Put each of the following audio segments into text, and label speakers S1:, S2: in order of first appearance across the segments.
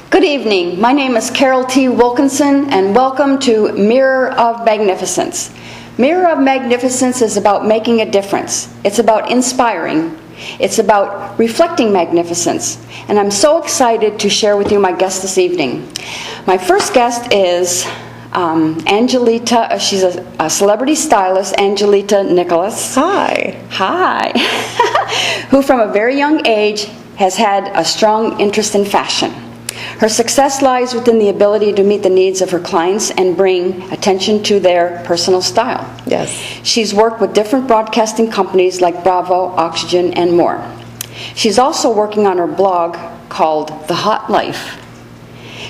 S1: Good evening. My name is Carol T. Wilkinson, and welcome to Mirror of Magnificence. Mirror of Magnificence is about making a difference. It's about inspiring. It's about reflecting magnificence. And I'm so excited to share with you my guest this evening. My first guest is Angelita. She's a celebrity stylist, Angelita Nicholas.
S2: Hi.
S1: Hi. Who from a very young age has had a strong interest in fashion. Her success lies within the ability to meet the needs of her clients and bring attention to their personal style.
S2: Yes.
S1: She's worked with different broadcasting companies like Bravo, Oxygen, and more. She's also working on her blog called The Hot Life.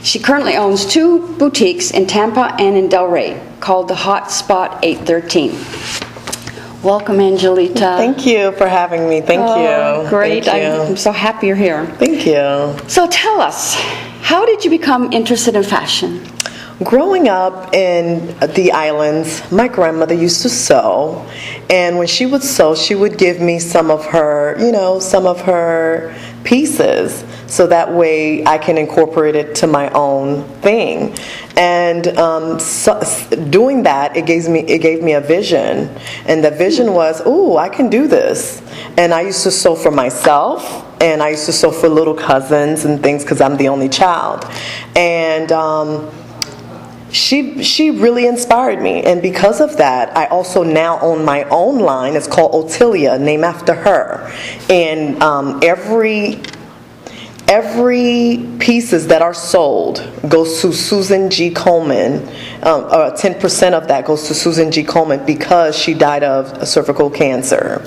S1: She currently owns 2 boutiques in Tampa and in Delray called The Hot Spot 813. Welcome, Angelita.
S2: Thank you for having me. Thank you.
S1: Great.
S2: Thank you.
S1: I'm so happy you're here.
S2: Thank you.
S1: So tell us, how did you become interested in fashion?
S2: Growing up in the islands, my grandmother used to sew, and when she would sew, she would give me some of her pieces, so that way I can incorporate it to my own thing. And doing that, it gave me a vision, and the vision was, ooh, I can do this. And I used to sew for myself, and I used to sew for little cousins and things because I'm the only child. And She really inspired me, and because of that, I also now own my own line. It's called Otilia, named after her. And every pieces that are sold goes to Susan G. Komen. 10% of that goes to Susan G. Komen because she died of cervical cancer.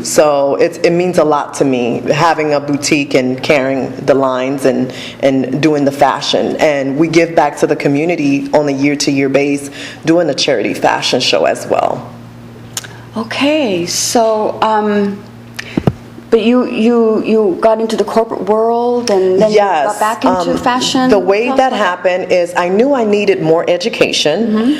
S2: So it means a lot to me, having a boutique and carrying the lines and doing the fashion. And we give back to the community on a year-to-year basis, doing a charity fashion show as well.
S1: Okay, so but you got into the corporate world and then
S2: Yes.
S1: you got back into fashion?
S2: The way that happened is I knew I needed more education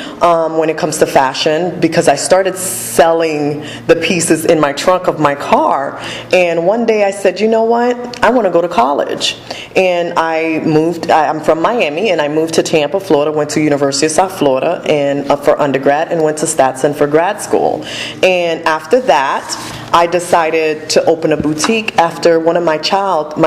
S2: when it comes to fashion, because I started selling the pieces in my trunk of my car, and one day I said, you know what, I want to go to college. And I moved, I'm from Miami, and I moved to Tampa, Florida, went to University of South Florida and for undergrad, and went to Stetson for grad school. And after that, I decided to open a boutique after one of my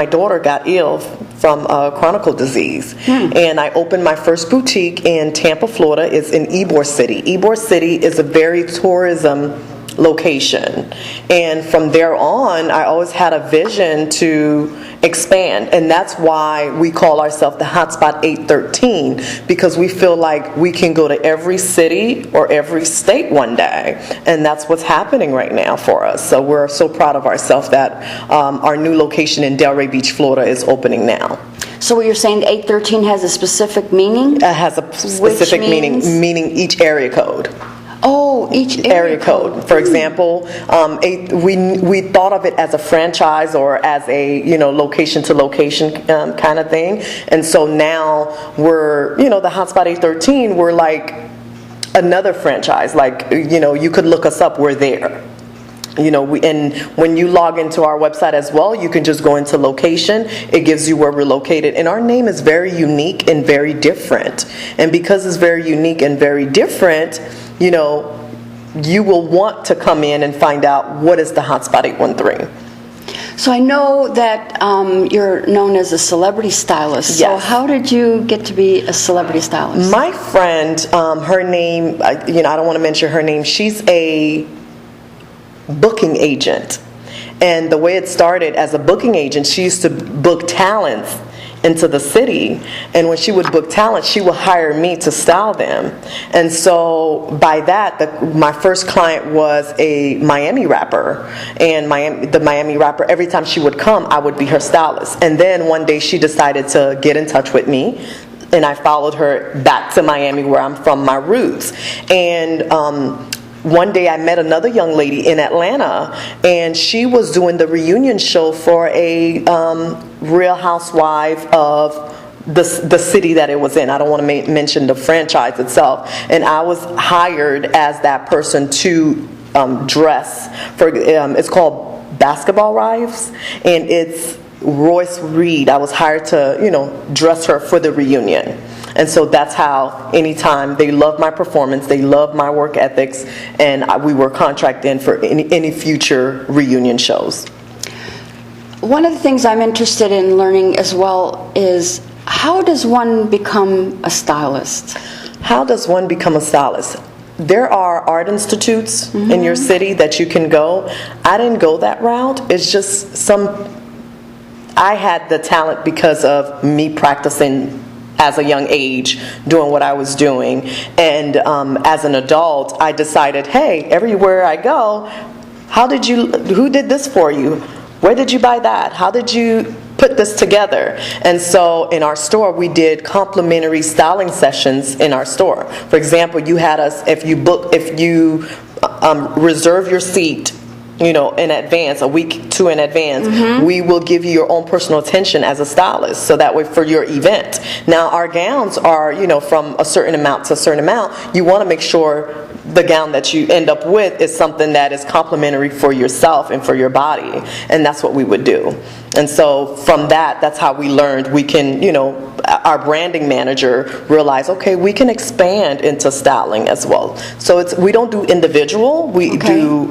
S2: daughter got ill from chronic disease. And I opened my first boutique in Tampa, Florida. It's in Ybor City. Ybor City is a very tourism location. And from there on, I always had a vision to expand, and that's why we call ourselves the Hotspot 813, because we feel like we can go to every city or every state one day, and that's what's happening right now for us. So we're so proud of ourselves that our new location in Delray Beach, Florida is opening now.
S1: So what you're saying, 813 has a specific meaning?
S2: It has a specific meaning each area code.
S1: Oh, each area code.
S2: For example, we thought of it as a franchise or as a location to location kind of thing, and so now we're the Hotspot 813. We're like another franchise. Like you could look us up. We're there. And when you log into our website as well, you can just go into location. It gives you where we're located. And our name is very unique and very different. And because it's very unique and very different, you will want to come in and find out what is the Hotspot 813.
S1: So I know that you're known as a celebrity stylist.
S2: Yes.
S1: So how did you get to be a celebrity stylist?
S2: My friend, her name, I don't want to mention her name. She's a booking agent, and the way it started as a booking agent, she used to book talents into the city, and when she would book talent, she would hire me to style them. And so by that, my first client was a Miami rapper, and the Miami rapper, every time she would come, I would be her stylist. And then one day she decided to get in touch with me, and I followed her back to Miami, where I'm from, my roots. And one day I met another young lady in Atlanta, and she was doing the reunion show for a Real Housewife of the city that it was in. I don't want to mention the franchise itself. And I was hired as that person to dress for, it's called Basketball Wives, and it's Royce Reed, I was hired to, dress her for the reunion. And so that's how anytime they love my performance, they love my work ethics, and we were contracted in for any future reunion shows.
S1: One of the things I'm interested in learning as well is, how does one become a stylist?
S2: How does one become a stylist? There are art institutes in your city that you can go. I didn't go that route. It's just I had the talent because of me practicing as a young age, doing what I was doing. And as an adult, I decided, hey, everywhere I go, who did this for you? Where did you buy that? How did you put this together? And so in our store, we did complimentary styling sessions in our store. For example, you had us, if you reserve your seat, in advance, a week to in advance, we will give you your own personal attention as a stylist, so that way for your event. Now, our gowns are, from a certain amount to a certain amount. You want to make sure the gown that you end up with is something that is complimentary for yourself and for your body, and that's what we would do. And so from that's how we learned we can, our branding manager realized, okay, we can expand into styling as well. So we don't do individual, we do,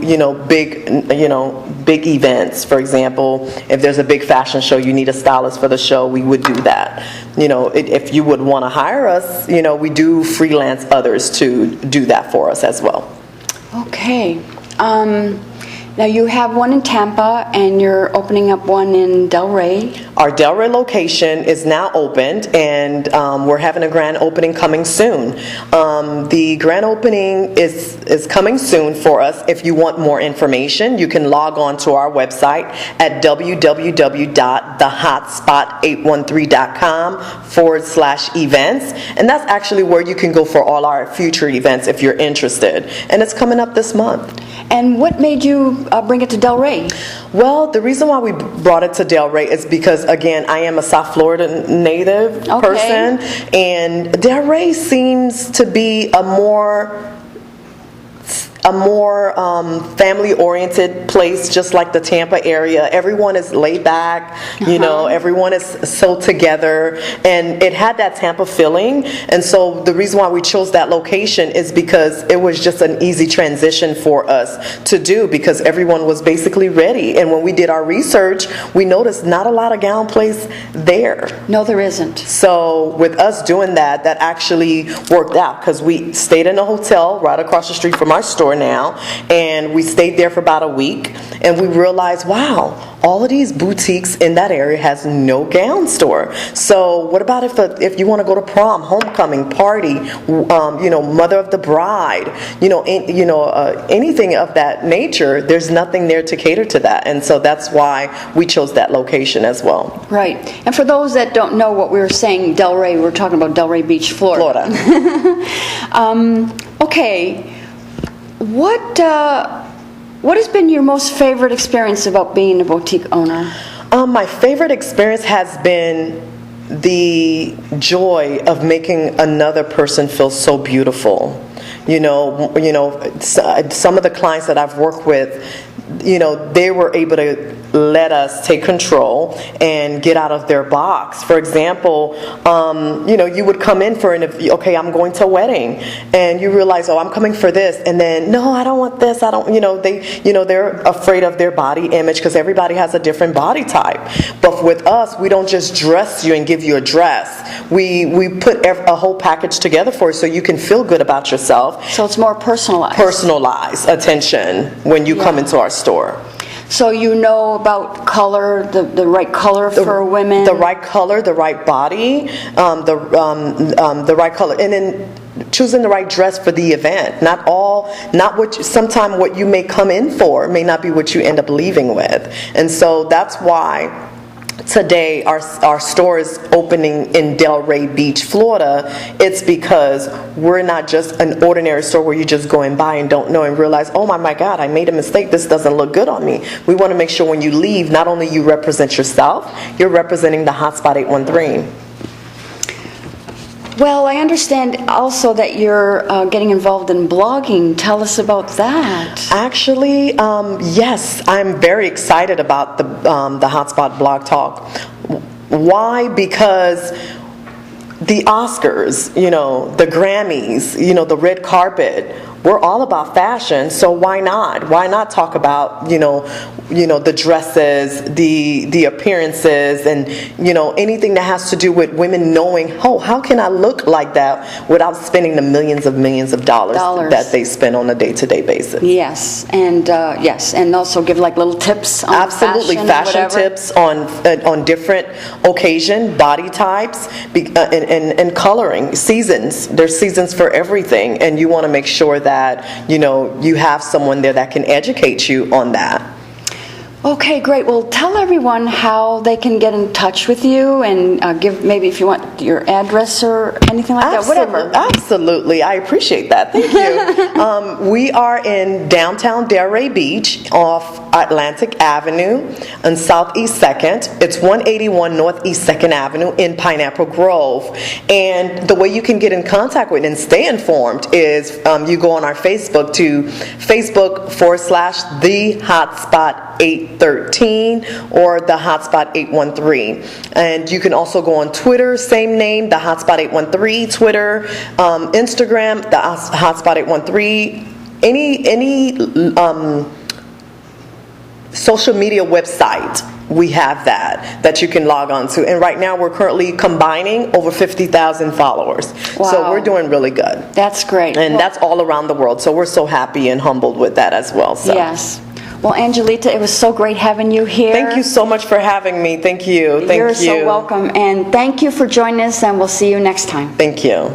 S2: big events. For example, if there's a big fashion show, you need a stylist for the show, we would do that. If you would want to hire us, we do freelance others to do that for us as well.
S1: Okay. Now you have one in Tampa, and you're opening up one in Delray.
S2: Our Delray location is now opened, and we're having a grand opening coming soon. The grand opening is coming soon for us. If you want more information, you can log on to our website at www.thehotspot813.com/events, and that's actually where you can go for all our future events if you're interested. And it's coming up this month.
S1: And what made you bring it to Delray?
S2: Well, the reason why we brought it to Delray is because, again, I am a South Florida native person, and Delray seems to be a more family-oriented place, just like the Tampa area. Everyone is laid back, everyone is so together, and it had that Tampa feeling. And so the reason why we chose that location is because it was just an easy transition for us to do, because everyone was basically ready. And when we did our research, we noticed not a lot of gown place there.
S1: No, there isn't.
S2: So with us doing that actually worked out, because we stayed in a hotel right across the street from our store now, and we stayed there for about a week, and we realized, wow, all of these boutiques in that area has no gown store. So what about if you want to go to prom, homecoming, party, mother of the bride, anything of that nature, there's nothing there to cater to that. And so that's why we chose that location as well.
S1: Right. And for those that don't know what we were saying, Delray, we're talking about Delray Beach, Florida. Okay. What has been your most favorite experience about being a boutique owner?
S2: My favorite experience has been the joy of making another person feel so beautiful. Some of the clients that I've worked with, they were able to let us take control and get out of their box. For example, you would come in for okay, I'm going to a wedding, and you realize, oh, I'm coming for this, and then, no, I don't want this, I don't, they're afraid of their body image, because everybody has a different body type. But with us, we don't just dress you and give you a dress. We put a whole package together for you so you can feel good about yourself.
S1: So it's more personalized.
S2: Personalized attention when you come into our store.
S1: So you know about color, the right color for women?
S2: The right color, the right body, the right color. And then choosing the right dress for the event. Sometimes what you may come in for may not be what you end up leaving with. And so that's why today our store is opening in Delray Beach, Florida. It's because we're not just an ordinary store where you just go and buy and don't know and realize, oh my God, I made a mistake, this doesn't look good on me. We want to make sure when you leave, not only you represent yourself, you're representing the Hotspot 813.
S1: Well, I understand also that you're getting involved in blogging. Tell us about that.
S2: Actually, yes, I'm very excited about the Hotspot Blog Talk. Why? Because the Oscars, the Grammys, the red carpet, we're all about fashion, so why not? Why not talk about, the dresses, the appearances, and, anything that has to do with women knowing, oh, how can I look like that without spending the millions of dollars that they spend on a day-to-day basis?
S1: Yes, and also give like little tips on
S2: Absolutely, fashion tips on different occasion, body types, and coloring, seasons. There's seasons for everything, and you want to make sure that you have someone there that can educate you on that.
S1: Okay, great. Well, tell everyone how they can get in touch with you and give maybe if you want your address or anything like that, whatever.
S2: Absolutely. I appreciate that. Thank you. We are in downtown Delray Beach off Atlantic Avenue on Southeast 2nd. It's 181 Northeast 2nd Avenue in Pineapple Grove. And the way you can get in contact with and stay informed is you go on our Facebook to Facebook.com/The Hotspot 813 or the Hotspot 813, and you can also go on Twitter, same name, the Hotspot 813, Twitter, Instagram, the Hotspot 813, any social media website. We have that you can log on to, and right now we're currently combining over 50,000 followers.
S1: Wow.
S2: So we're doing really good.
S1: That's great.
S2: And that's all around the world, so we're so happy and humbled with that as well. So.
S1: Yes. Well, Angelita, it was so great having you here.
S2: Thank you so much for having me. Thank you.
S1: You're so welcome. And thank you for joining us, and we'll see you next time.
S2: Thank you.